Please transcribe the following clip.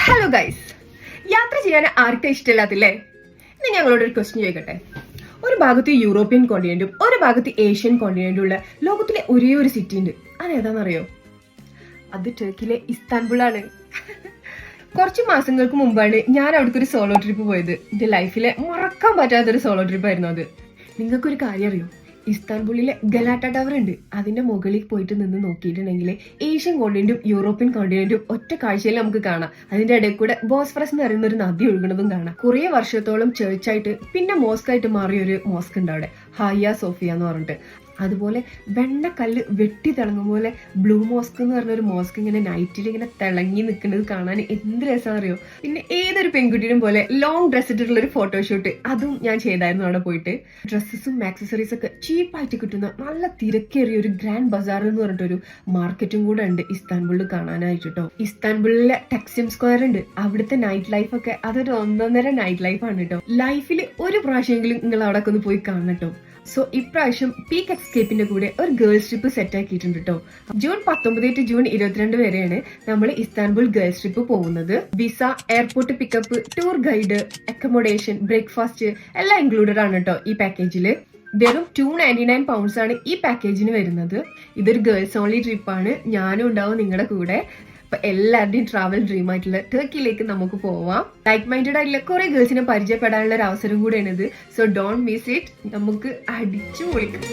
Hello guys, യാത്ര ചെയ്യാൻ ആർക്കും ഇഷ്ടമില്ലാത്തില്ലേ? ഇന്ന് ഞങ്ങളോടൊരു ക്വസ്റ്റ്യൻ ചോദിക്കട്ടെ. ഒരു ഭാഗത്ത് യൂറോപ്യൻ കോണ്ടിനെന്റും ഒരു ഭാഗത്ത് ഏഷ്യൻ കോണ്ടിനെന്റും ഉള്ള ലോകത്തിലെ ഒരേ ഒരു സിറ്റി ഉണ്ട്. അതേതാണെന്നറിയോ? അത് ടർക്കിയിലെ ഇസ്താൻബുളാണ്. കുറച്ച് മാസങ്ങൾക്ക് മുമ്പാണ് ഞാൻ അവിടേക്ക് ഒരു സോളോ ട്രിപ്പ് പോയത്. എന്റെ ലൈഫിലെ മറക്കാൻ പറ്റാത്തൊരു സോളോ ട്രിപ്പ് ആയിരുന്നു അത്. നിങ്ങൾക്കൊരു കാര്യം അറിയോ? ഇസ്താൻബുളിലെ ഗലാട്ട ടവർ ഉണ്ട്. അതിന്റെ മുകളിൽ പോയിട്ട് നിന്ന് നോക്കിയിട്ടുണ്ടെങ്കിൽ ഏഷ്യൻ കോണ്ടിനെന്റും യൂറോപ്യൻ കോണ്ടിനെന്റും ഒറ്റ കാഴ്ചയിൽ നമുക്ക് കാണാം. അതിന്റെ ഇടയിൽ കൂടെ ബോസ്ഫറസ് എന്ന് പറയുന്ന ഒരു നദി ഒഴുകുന്നതും കാണാം. കുറെ വർഷത്തോളം ചേർച്ചായിട്ട് പിന്നെ മോസ്ക് ആയിട്ട് മാറിയ ഒരു മോസ്ക് ഉണ്ട് അവിടെ, ഹായ സോഫിയ എന്ന് പറഞ്ഞിട്ട്. അതുപോലെ വെണ്ണക്കല്ല് വെട്ടി തിളങ്ങും പോലെ ബ്ലൂ മോസ്ക് എന്ന് പറഞ്ഞൊരു മോസ്ക് ഇങ്ങനെ നൈറ്റിൽ ഇങ്ങനെ തിളങ്ങി നിൽക്കുന്നത് കാണാൻ എന്ത് രസം അറിയോ. പിന്നെ ഏതൊരു പെൺകുട്ടിയും പോലെ ലോങ് ഡ്രസ് ഇട്ടിട്ടുള്ള ഒരു ഫോട്ടോഷൂട്ട് അതും ഞാൻ ചെയ്തായിരുന്നു അവിടെ പോയിട്ട്. ഡ്രസ്സസും ആക്സസറീസ് ഒക്കെ ചീപ്പായിട്ട് കിട്ടുന്ന നല്ല തിരക്കേറിയ ഒരു ഗ്രാൻഡ് ബസാർ എന്ന് പറഞ്ഞിട്ടൊരു മാർക്കറ്റും കൂടെ ഉണ്ട് ഇസ്താൻബുളിൽ കാണാനായിട്ട് കേട്ടോ. ഇസ്താൻബുളിലെ ടെക്സിം സ്ക്വയർ ഉണ്ട്. അവിടുത്തെ നൈറ്റ് ലൈഫ് ഒക്കെ അതൊരു ഒന്നൊന്നര നൈറ്റ് ലൈഫാണ് കേട്ടോ. ലൈഫിൽ ഒരു പ്രാവശ്യമെങ്കിലും നിങ്ങൾ അവിടെ ഒന്ന് പോയി കാണണം കേട്ടോ. സോ ഇപ്രാവശ്യം പീക്ക് എക്സ്കേപ്പിന്റെ കൂടെ ഒരു ഗേൾസ് ട്രിപ്പ് സെറ്റ് ആക്കിയിട്ടുണ്ട് കേട്ടോ. ജൂൺ 19 to ജൂൺ 22 വരെയാണ് നമ്മൾ ഇസ്താൻബുൾ ഗേൾസ് ട്രിപ്പ് പോകുന്നത്. Visa, airport pickup, tour guide, accommodation, breakfast എല്ലാം ഇൻക്ലൂഡഡ് ആണ് കേട്ടോ ഈ പാക്കേജില്. വെറും £299 ആണ് ഈ പാക്കേജിന് വരുന്നത്. ഇതൊരു ഗേൾസ് ഓൺലി ട്രിപ്പാണ്. ഞാനും ഉണ്ടാവും നിങ്ങളുടെ കൂടെ. അപ്പൊ എല്ലാവരുടെയും ട്രാവൽ ഡ്രീം ആയിട്ടുള്ള ടർക്കിയിലേക്ക് നമുക്ക് പോവാം. ലൈക്ക് മൈൻഡഡ് ആയിട്ടുള്ള കുറെ ഗേൾസിനെ പരിചയപ്പെടാനുള്ള ഒരു അവസരം കൂടെയാണിത്. So don't miss it. നമുക്ക് അടിച്ചു പൊളിക്കാം.